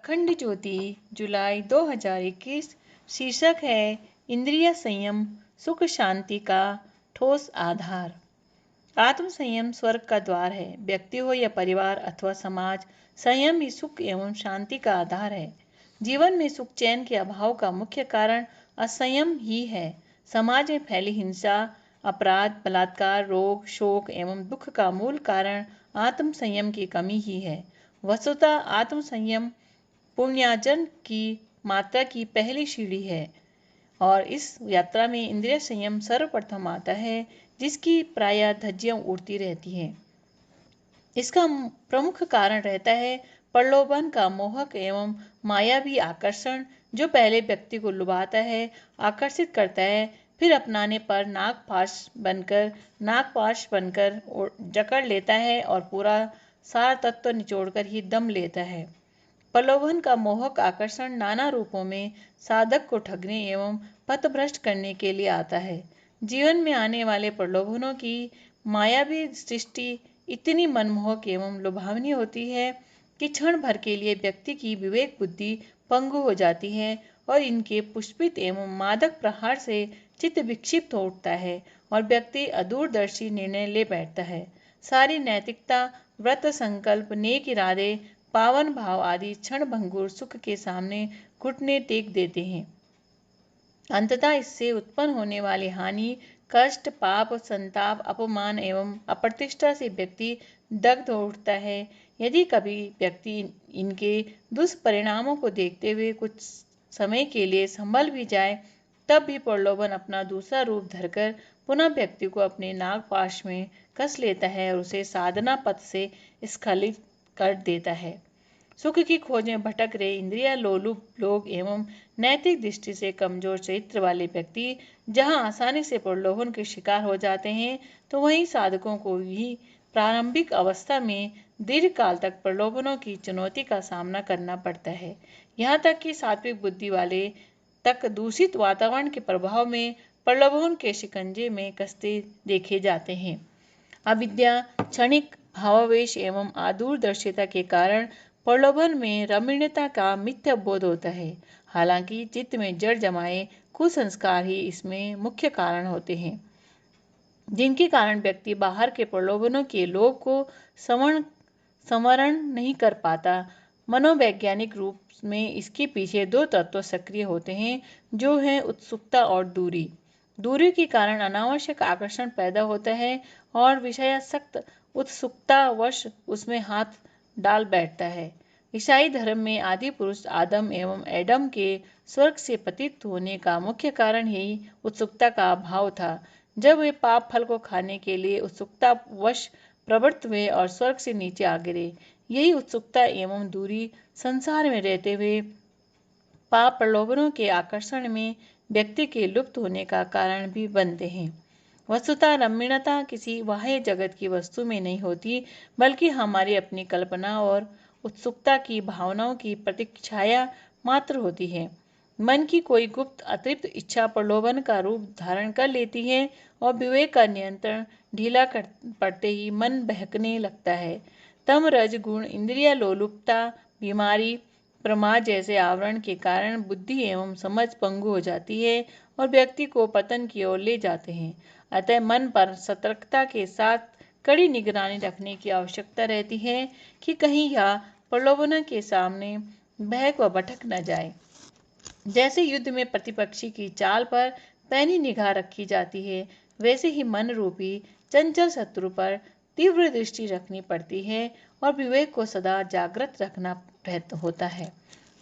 अखंड ज्योति जुलाई 2021। शीर्षक है इंद्रिय संयम सुख शांति का ठोस आधार। आत्म संयम स्वर्ग का द्वार है। व्यक्ति हो या परिवार अथवा समाज, संयम ही सुख एवं शांति का आधार है। जीवन में सुख चैन के अभाव का मुख्य कारण असंयम ही है। समाज में फैली हिंसा, अपराध, बलात्कार, रोग, शोक एवं दुख का मूल कारण आत्म संयम की कमी ही है। वस्तुतः आत्म संयम पुण्यार्जन की मात्रा की पहली सीढ़ी है और इस यात्रा में इंद्रिय संयम सर्वप्रथम आता है, जिसकी प्रायः धज्जियां उड़ती रहती हैं। इसका प्रमुख कारण रहता है प्रलोभन का मोहक एवं मायावी आकर्षण, जो पहले व्यक्ति को लुभाता है, आकर्षित करता है, फिर अपनाने पर नागपाश बनकर जकड़ लेता है और पूरा सार तत्व निचोड़कर ही दम लेता है। प्रलोभन का मोहक आकर्षण नाना रूपों में साधक को ठगने एवं पथभ्रष्ट करने के लिए आता है। जीवन में आने वाले प्रलोभनों की मायावी सृष्टि इतनी मनमोहक एवं लुभावनी होती है कि क्षण भर के लिए व्यक्ति की विवेक बुद्धि पंगु हो जाती है और इनके पुष्पित एवं मादक प्रहार से चित्त विक्षिप्त हो उठता है और व्यक्ति अदूरदर्शी निर्णय ले बैठता है। सारी नैतिकता, व्रत संकल्प, नेक इरादे, पावन भाव आदि क्षणभंगुर सुख के सामने घुटने टेक देते हैं। अंततः इससे उत्पन्न होने वाली हानि, कष्ट, पाप, संताप, अपमान एवं अप्रतिष्ठा से व्यक्ति दग्ध हो उठता है। यदि कभी व्यक्ति इनके दुष्परिणामों को देखते हुए कुछ समय के लिए संभल भी जाए, तब भी प्रलोभन अपना दूसरा रूप धरकर पुनः व्यक्ति को अपने नागपाश में कस लेता है और उसे साधना पथ से स्खलित कर देता है। सुख की खोज में भटक रहे इंद्रिय लोलुप लोग एवं नैतिक दृष्टि से कमजोर चरित्र वाले व्यक्ति जहां आसानी से प्रलोभन के शिकार हो जाते हैं, तो वहीं साधकों को भी प्रारंभिक अवस्था में दीर्घ काल तक प्रलोभनों की चुनौती का सामना करना पड़ता है। यहाँ तक कि सात्विक बुद्धि वाले तक दूषित वातावरण के प्रभाव में प्रलोभन के शिकंजे में कसते देखे जाते हैं। अविद्या, क्षणिक भावावेश एवं आदूरदर्शिता के कारण प्रलोभन में रमणीयता का मिथ्या बोध होता है। हालांकि चित्त में जड़ जमाए कुसंस्कार ही इसमें मुख्य कारण होते हैं, जिनके कारण व्यक्ति बाहर के प्रलोभनों के लोभ को संवरण नहीं कर पाता। मनोवैज्ञानिक रूप में इसके पीछे दो तत्व सक्रिय होते हैं, जो हैं उत्सुकता और दूरी। दूरी के कारण अनावश्यक आकर्षण पैदा होता है और विषयासक्त उत्सुकतावश उसमें हाथ डाल बैठता है। ईसाई धर्म में आदि पुरुष आदम एवं एडम के स्वर्ग से पतित होने का मुख्य कारण यही उत्सुकता का अभाव था। जब वे पाप फल को खाने के लिए उत्सुकतावश प्रवृत्त हुए और स्वर्ग से नीचे आ गिरे। यही उत्सुकता एवं दूरी संसार में रहते हुए पाप प्रलोभनों के आकर्षण में व्यक्ति के लुप्त होने का कारण भी बनते हैं। वस्तुतः रमणीयता किसी बाह्य जगत की वस्तु में नहीं होती, बल्कि हमारी अपनी कल्पना और उत्सुकता की भावनाओं की प्रतीक्षाया मात्र होती है। मन की कोई गुप्त अतृप्त इच्छा प्रलोभन का रूप धारण कर लेती है और विवेक का नियंत्रण ढीला पड़ते ही मन बहकने लगता है। तम रज गुण, इंद्रिय लोलुपता, बीमारी, प्रमाद जैसे आवरण के कारण बुद्धि एवं समझ पंगु हो जाती है और व्यक्ति को पतन की ओर ले जाते हैं। अतः मन पर सतर्कता के साथ कड़ी निगरानी रखने की आवश्यकता रहती है कि कहीं यह प्रलोभनों के सामने बहक व भटक न जाए। जैसे युद्ध में प्रतिपक्षी की चाल पर पैनी निगाह रखी जाती है, वैसे ही मन रूपी चंचल शत्रु पर तीव्र दृष्टि रखनी पड़ती है और विवेक को सदा जागृत रखना होता है।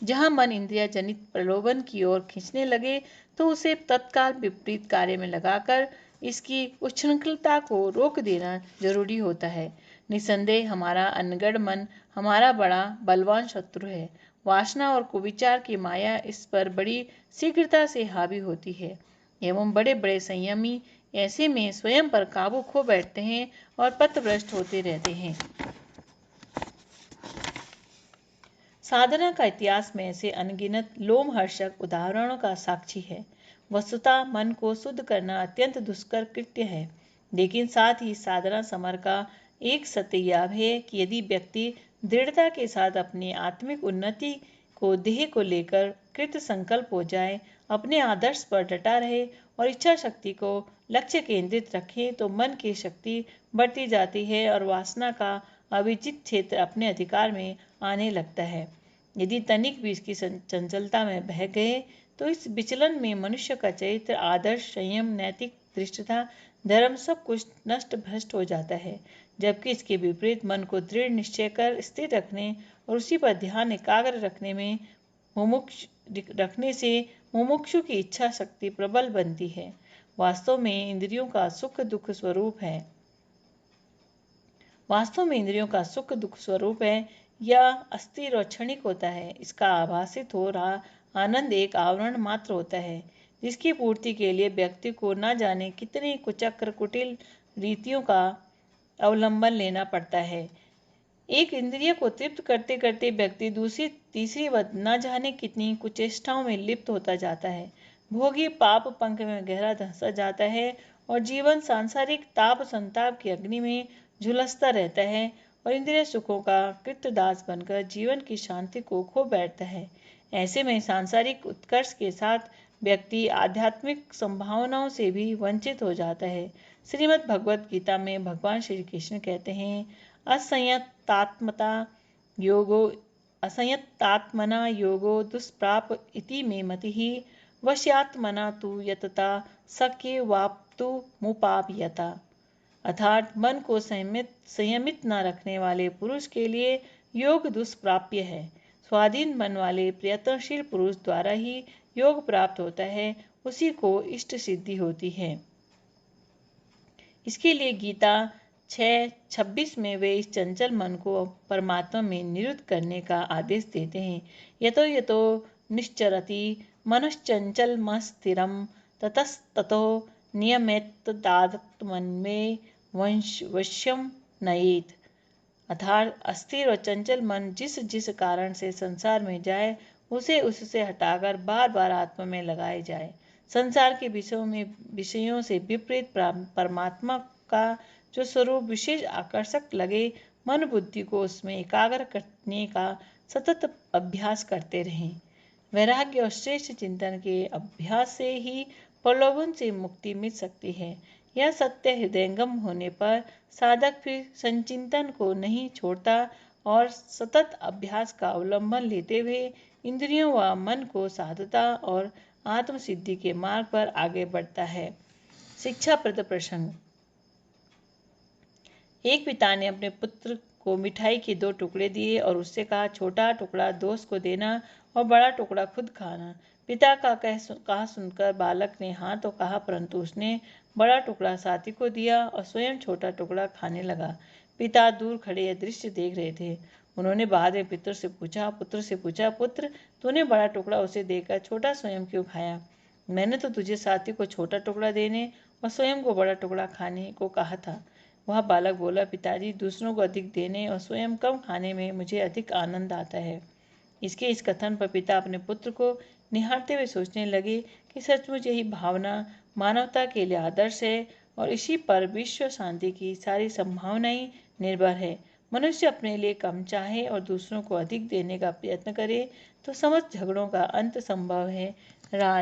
जहाँ मन इंद्रिय जनित प्रलोभन की ओर खींचने लगे, तो उसे तत्काल विपरीत कार्य में लगाकर इसकी उच्छृंखलता को रोक देना जरूरी होता है। निसंदेह हमारा अनगढ़ मन हमारा बड़ा बलवान शत्रु है। वासना और कुविचार की माया इस पर बड़ी शीघ्रता से हावी होती है एवं बड़े बड़े संयमी ऐसे में स्वयं पर काबू खो बैठते हैं और पथभ्रष्ट होते रहते हैं। साधना का इतिहास में ऐसे अनगिनत लोमहर्षक उदाहरणों का साक्षी है। वस्तुतः मन को शुद्ध करना अत्यंत दुष्कर कृत्य है, लेकिन साथ ही साधना समर का एक सत्य यह है कि यदि व्यक्ति दृढ़ता के साथ अपनी आत्मिक उन्नति को देह को लेकर कृत संकल्प हो जाए, अपने आदर्श पर डटा रहे और इच्छा शक्ति को लक्ष्य केंद्रित रखे तो मन की शक्ति बढ़ती जाती है और वासना का अविजित क्षेत्र अपने अधिकार में आने लगता है। यदि तनिक भी इसकी चंचलता में बह गए तो इस विचलन में मनुष्य का चरित्र, आदर्श, संयम, नैतिक दृष्टता, धर्म सब कुछ नष्ट भ्रष्ट हो जाता है। जबकि इसके विपरीत मन को दृढ़ निश्चय कर स्थिर रखने और उसी पर ध्यान एकाग्र रखने से मुमुक्षु की इच्छा शक्ति प्रबल बनती है। वास्तव में इंद्रियों का सुख दुख स्वरूप है या अस्थिर और क्षणिक होता है। इसका आभासित हो रहा आनंद एक आवरण मात्र होता है, जिसकी पूर्ति के लिए व्यक्ति को न जाने कितनी कुचक्र कुटिल रीतियों का अवलंबन लेना पड़ता है। एक इंद्रिय को तृप्त करते करते व्यक्ति दूसरी तीसरी व न जाने कितनी कुचेष्टाओं में लिप्त होता जाता है। भोगी पाप पंख में गहरा धंसा जाता है और जीवन सांसारिक ताप संताप की अग्नि में झुलसता रहता है और इंद्रिय सुखों का कृतदास बनकर जीवन की शांति को खो बैठता है। ऐसे में सांसारिक उत्कर्ष के साथ व्यक्ति आध्यात्मिक संभावनाओं से भी वंचित हो जाता है। श्रीमद् भगवद गीता में भगवान श्री कृष्ण कहते हैं, असंयत्तात्मना योगो दुष्प्राप इति मे मतिः, वश्यात्मना तु यतता शक्य वाप्तुमुपायता। अर्थात मन को संयमित न रखने वाले पुरुष के लिए योग दुष्प्राप्य है। स्वाधीन मन वाले प्रयत्नशील पुरुष द्वारा ही योग प्राप्त होता है, उसी को इष्ट सिद्धि होती है। इसके लिए गीता 6:26 में वे इस चंचल मन को परमात्मा में निरुद्ध करने का आदेश देते हैं। यतो यतो निश्चरति मनश्चंचलमस्थिरं ततस्ततो नियमेत्तदात्मन्मे वश्यं नयेत्। अर्थात अस्थिर और चंचल मन जिस जिस कारण से संसार में जाए, उसे उससे हटाकर बार बार आत्मा में लगाए जाए। संसार के विषयों से विपरीत परमात्मा का जो स्वरूप विशेष आकर्षक लगे, मन बुद्धि को उसमें एकाग्र करने का सतत अभ्यास करते रहें। वैराग्य और श्रेष्ठ चिंतन के अभ्यास से ही प्रलोभन से मुक्ति मिल सकती है। यह सत्य हृदयंगम होने पर साधक फिर संचिंतन को नहीं छोड़ता और सतत अभ्यास का अवलंबन लेते हुए इंद्रियों व मन को साधता और आत्मसिद्धि के मार्ग पर आगे बढ़ता है। शिक्षाप्रद प्रसंग। एक पिता ने अपने पुत्र को मिठाई के 2 टुकड़े दिए और उससे कहा, छोटा टुकड़ा दोस्त को देना और बड़ा टुकड़ा खुद खाना। पिता का कहा सुनकर बालक ने हाँ तो कहा, परंतु उसने बड़ा टुकड़ा साथी को दिया और स्वयं छोटा टुकड़ा खाने लगा। पिता दूर खड़े यह दृश्य देख रहे थे। उन्होंने बाद में पुत्र से पूछा, पुत्र तूने बड़ा टुकड़ा उसे देकर छोटा स्वयं क्यों खाया? मैंने तो तुझे साथी को छोटा टुकड़ा देने और स्वयं को बड़ा टुकड़ा खाने को कहा था। वह बालक बोला, पिताजी, दूसरों को अधिक देने और स्वयं कम खाने में मुझे अधिक आनंद आता है। इसके इस कथन पर पिता अपने पुत्र को निहारते हुए सोचने लगे कि सचमुच यही भावना मानवता के लिए आदर्श है और इसी पर विश्व शांति की सारी संभावनाएं निर्भर है। मनुष्य अपने लिए कम चाहे और दूसरों को अधिक देने का प्रयत्न करे तो समस्त झगड़ों का अंत संभव है। राज